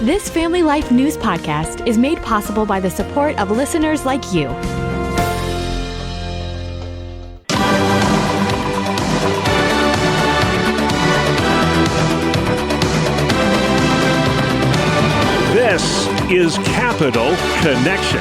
This Family Life News podcast is made possible by the support of listeners like you. This is Capital Connection.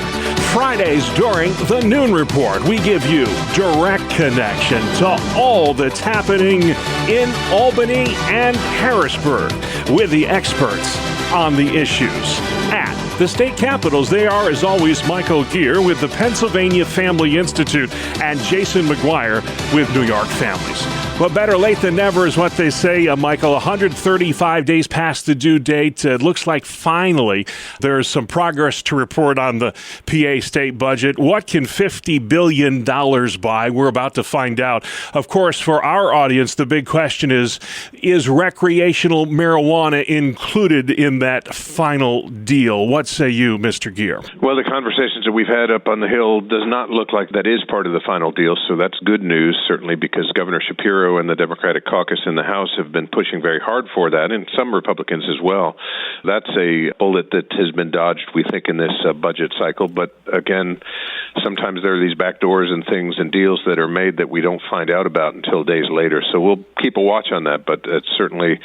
Fridays during the Noon Report, we give you direct connection to all that's happening in Albany and Harrisburg with the experts on the issues. At the state capitals, they are, as always, Michael Geer with the Pennsylvania Family Institute and Jason McGuire with New York Families. But better late than never is what they say, Michael. 135 days past the due date. It looks like finally there's some progress to report on the PA state budget. What can $50 billion buy? We're about to find out. Of course, for our audience, the big question is recreational marijuana included in that final deal? What say you, Mr. Geer? Well, the conversations that we've had up on the Hill does not look like that is part of the final deal, so that's good news, certainly because Governor Shapiro and the Democratic caucus in the House have been pushing very hard for that, and some Republicans as well. That's a bullet that has been dodged, we think, in this budget cycle. But again, sometimes there are these backdoors and things and deals that are made that we don't find out about until days later. So we'll keep a watch on that. But it's certainly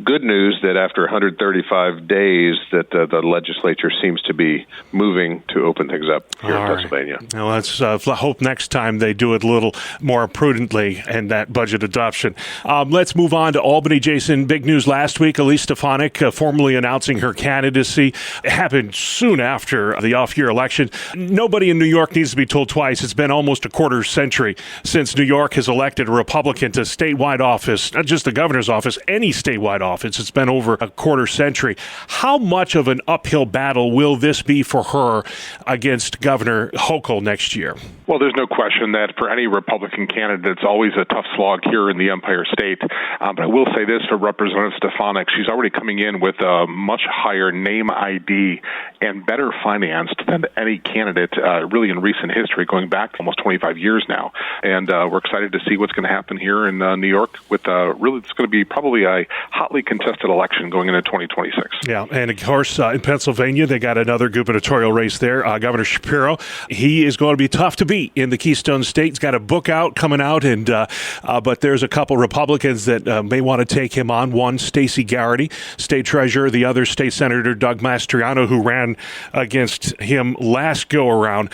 good news that after 135 days that the legislature seems to be moving to open things up here in Pennsylvania. Now let's hope next time they do it a little more prudently and that budget adoption. Let's move on to Albany, Jason. Big news last week. Elise Stefanik formally announcing her candidacy. It happened soon after the off-year election. Nobody in New York needs to be told twice. It's been almost a quarter century since New York has elected a Republican to statewide office, not just the governor's office, any statewide office. It's been over a quarter century. How much of an uphill battle will this be for her against Governor Hochul next year? Well, there's no question that for any Republican candidate, it's always a tough slog here in the Empire State. But I will say this for Representative Stefanik, she's already coming in with a much higher name ID and better financed than any candidate really in recent history, going back almost 25 years now. And we're excited to see what's going to happen here in New York with really it's going to be probably a hotly contested election going into 2026. Yeah, and of course, in Pennsylvania, they got another gubernatorial race there. Governor Shapiro, he is going to be tough to beat in the Keystone State. He's got a book coming out, and but there's a couple Republicans that may want to take him on. One, Stacey Garrity, state treasurer. The other, State Senator Doug Mastriano, who ran against him last go-around.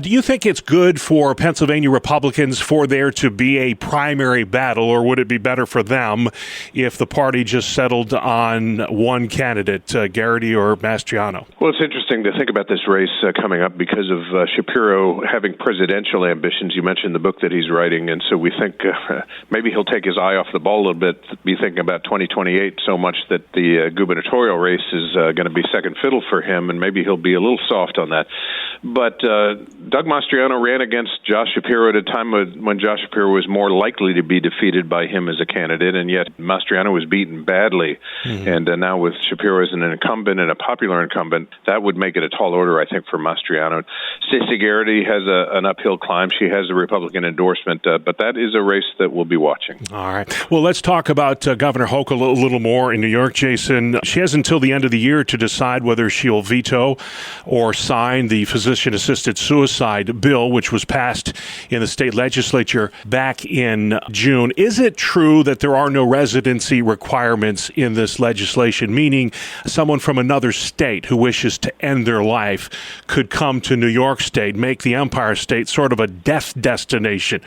Do you think it's good for Pennsylvania Republicans for there to be a primary battle, or would it be better for them if the party just settled on one candidate, Garrity or Mastriano? Well, it's interesting to think about this race coming up because of Shapiro having presidential ambitions. You mentioned the book that he's writing, and so we think maybe he'll take his eye off the ball a little bit, be thinking about 2028 so much that the gubernatorial race is going to be second fiddle for him, and maybe he'll be a little soft on that. But Doug Mastriano ran against Josh Shapiro at a time when Josh Shapiro was more likely to be defeated by him as a candidate, and yet Mastriano was beaten badly. Mm-hmm. And now with Shapiro as an incumbent and a popular incumbent, that would make it a tall order, I think, for Mastriano. Stacey Garrity has an uphill climb. She has a Republican endorsement, but that is a race that we'll be watching. All right. Well, let's talk about Governor Hochul a little more in New York, Jason. She has until the end of the year to decide whether she'll veto or sign the physician-assisted suicide bill, which was passed in the state legislature back in June. Is it true that there are no residency requirements in this legislation, meaning someone from another state who wishes to end their life could come to New York State, make the Empire State sort of a death destination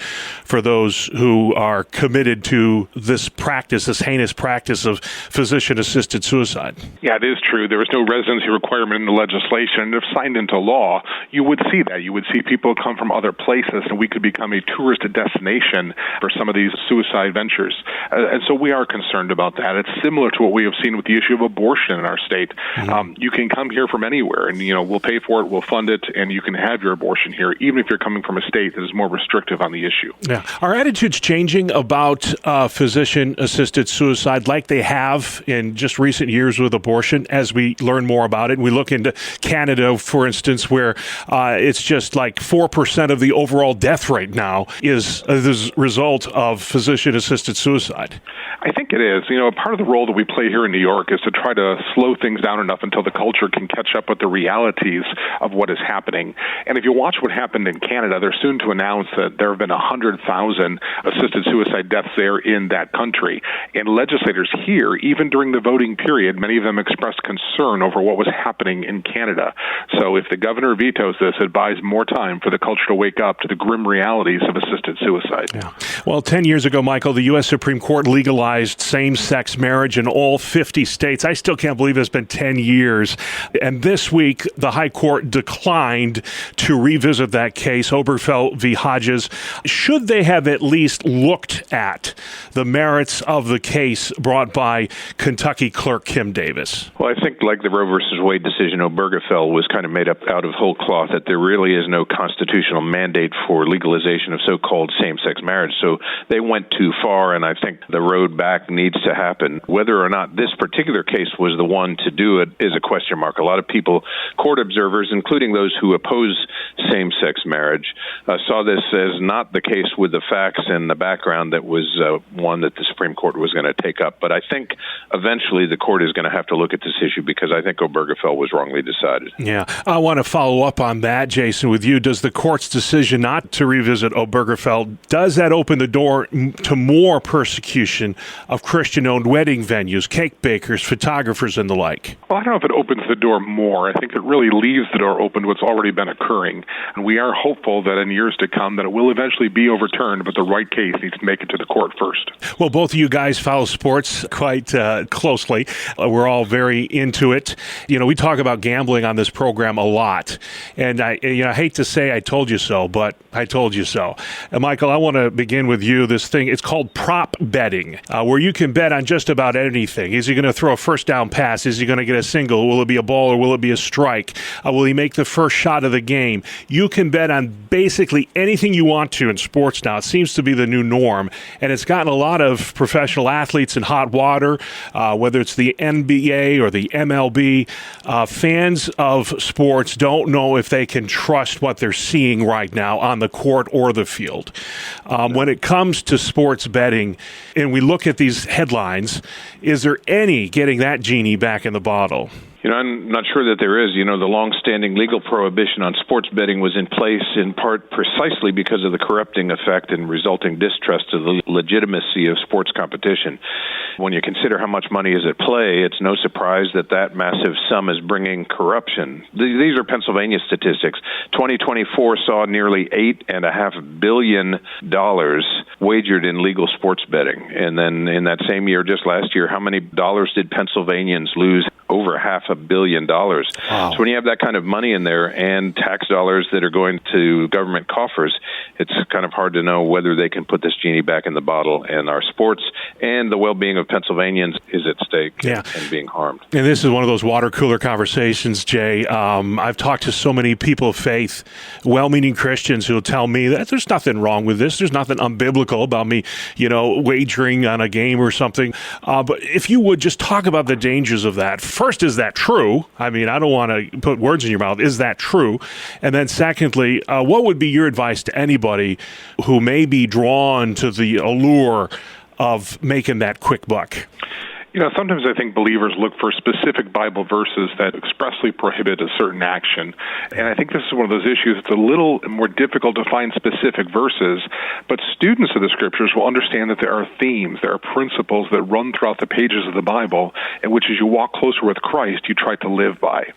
for those who are committed to this practice, this heinous practice of physician-assisted suicide? Yeah, it is true. There is no residency requirement in the legislation. If signed into law, you would see that. You would see people come from other places, and we could become a tourist destination for some of these suicide ventures. And so we are concerned about that. It's similar to what we have seen with the issue of abortion in our state. Mm-hmm. You can come here from anywhere, and we'll pay for it, we'll fund it, and you can have your abortion here, even if you're coming from a state that is more restrictive on the issue. Yeah. Are attitudes changing about physician-assisted suicide like they have in just recent years with abortion as we learn more about it? We look into Canada, for instance, where It's just like 4% of the overall death rate now is the result of physician-assisted suicide. I think it is. Part of the role that we play here in New York is to try to slow things down enough until the culture can catch up with the realities of what is happening. And if you watch what happened in Canada, they're soon to announce that there have been 100,000 assisted suicide deaths there in that country. And legislators here, even during the voting period, many of them expressed concern over what was happening in Canada. So if the governor vetoes this, it buys more time for the culture to wake up to the grim realities of assisted suicide. Yeah. Well, 10 years ago, Michael, the U.S. Supreme Court legalized same-sex marriage in all 50 states. I still can't believe it's been 10 years. And this week, the High Court declined to revisit that case, Obergefell v. Hodges. Should they have at least looked at the merits of the case brought by Kentucky clerk Kim Davis? Well, I think like the Roe versus Wade decision, Obergefell was kind of made up out of whole cloth, that there really is no constitutional mandate for legalization of so-called same-sex marriage. So they went too far, and I think the road back needs to happen. Whether or not this particular case was the one to do it is a question mark. A lot of people, court observers, including those who oppose same-sex marriage, saw this as not the case with the facts and the background that was one that the Supreme Court was going to take up. But I think eventually the court is going to have to look at this issue because I think Obergefell was wrongly decided. Yeah. I want to follow up on that, Jason, with you. Does the court's decision not to revisit Obergefell, does that open the door to more persecution of Christian-owned wedding venues, cake bakers, photographers, and the like? Well, I don't know if it opens the door more. I think it really leaves the door open to what's already been occurring. And we are hopeful that in years to come that it will eventually be overturned, but the right case needs to make it to the court first. Well, both of you guys follow sports quite closely. We're all very into it. We talk about gambling on this program a lot. And I hate to say I told you so, but I told you so. And Michael, I want to begin with you. This thing, it's called prop betting, where you can bet on just about anything. Is he going to throw a first down pass? Is he going to get a single? Will it be a ball or will it be a strike? Will he make the first shot of the game? You can bet on basically anything you want to in sports now. It seems to be the new norm, and it's gotten a lot of professional athletes in hot water, whether it's the NBA or the MLB. Fans of sports don't know if they can trust what they're seeing right now on the court or the field. When it comes to sports betting, and we look at these headlines, is there any getting that genie back in the bottle? I'm not sure that there is. The long-standing legal prohibition on sports betting was in place in part precisely because of the corrupting effect and resulting distrust of the legitimacy of sports competition. When you consider how much money is at play, it's no surprise that massive sum is bringing corruption. These are Pennsylvania statistics. 2024 saw nearly $8.5 billion wagered in legal sports betting. And then in that same year, just last year, how many dollars did Pennsylvanians lose? Over $500 million. Wow. So when you have that kind of money in there and tax dollars that are going to government coffers, it's kind of hard to know whether they can put this genie back in the bottle. And our sports and the well-being of Pennsylvanians is at stake and being harmed. And this is one of those water cooler conversations, Jay. I've talked to so many people of faith, well-meaning Christians who will tell me that there's nothing wrong with this. There's nothing unbiblical about me, wagering on a game or something. But if you would just talk about the dangers of that. First, is that true? I mean, I don't want to put words in your mouth. Is that true? And then secondly, what would be your advice to anybody who may be drawn to the allure of making that quick buck? Sometimes I think believers look for specific Bible verses that expressly prohibit a certain action. And I think this is one of those issues. It's a little more difficult to find specific verses, but students of the Scriptures will understand that there are themes, there are principles that run throughout the pages of the Bible, in which as you walk closer with Christ, you try to live by.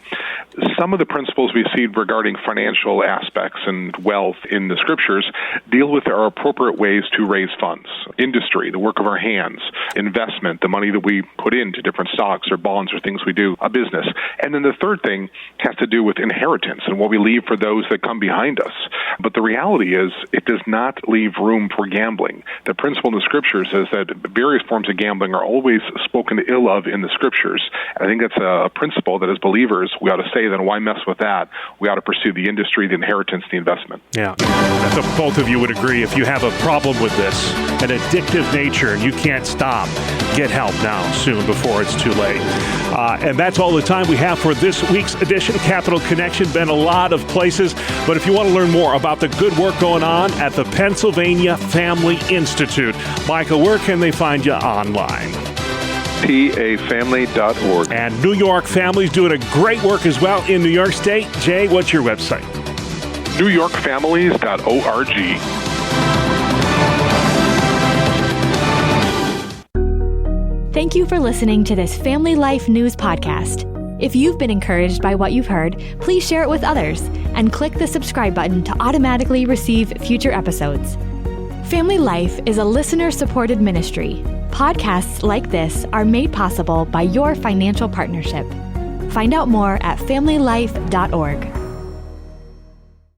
Some of the principles we see regarding financial aspects and wealth in the Scriptures deal with our appropriate ways to raise funds. Industry, the work of our hands, investment, the money that we put into different stocks or bonds or things we do, a business. And then the third thing has to do with inheritance and what we leave for those that come behind us. But the reality is it does not leave room for gambling. The principle in the Scriptures is that various forms of gambling are always spoken ill of in the Scriptures. And I think that's a principle that as believers we ought to say, then why mess with that? We ought to pursue the industry, the inheritance, the investment. Yeah. So both of you would agree if you have a problem with this, an addictive nature, and you can't stop, get help now. soon before it's too late. And that's all the time we have for this week's edition of Capital Connection. Been a lot of places, but if you want to learn more about the good work going on at the Pennsylvania Family Institute, Michael, where can they find you online? pafamily.org. And New York Families doing a great work as well in New York State. Jay, what's your website? NewYorkFamilies.org. Thank you for listening to this Family Life News podcast. If you've been encouraged by what you've heard, please share it with others and click the subscribe button to automatically receive future episodes. Family Life is a listener-supported ministry. Podcasts like this are made possible by your financial partnership. Find out more at familylife.org.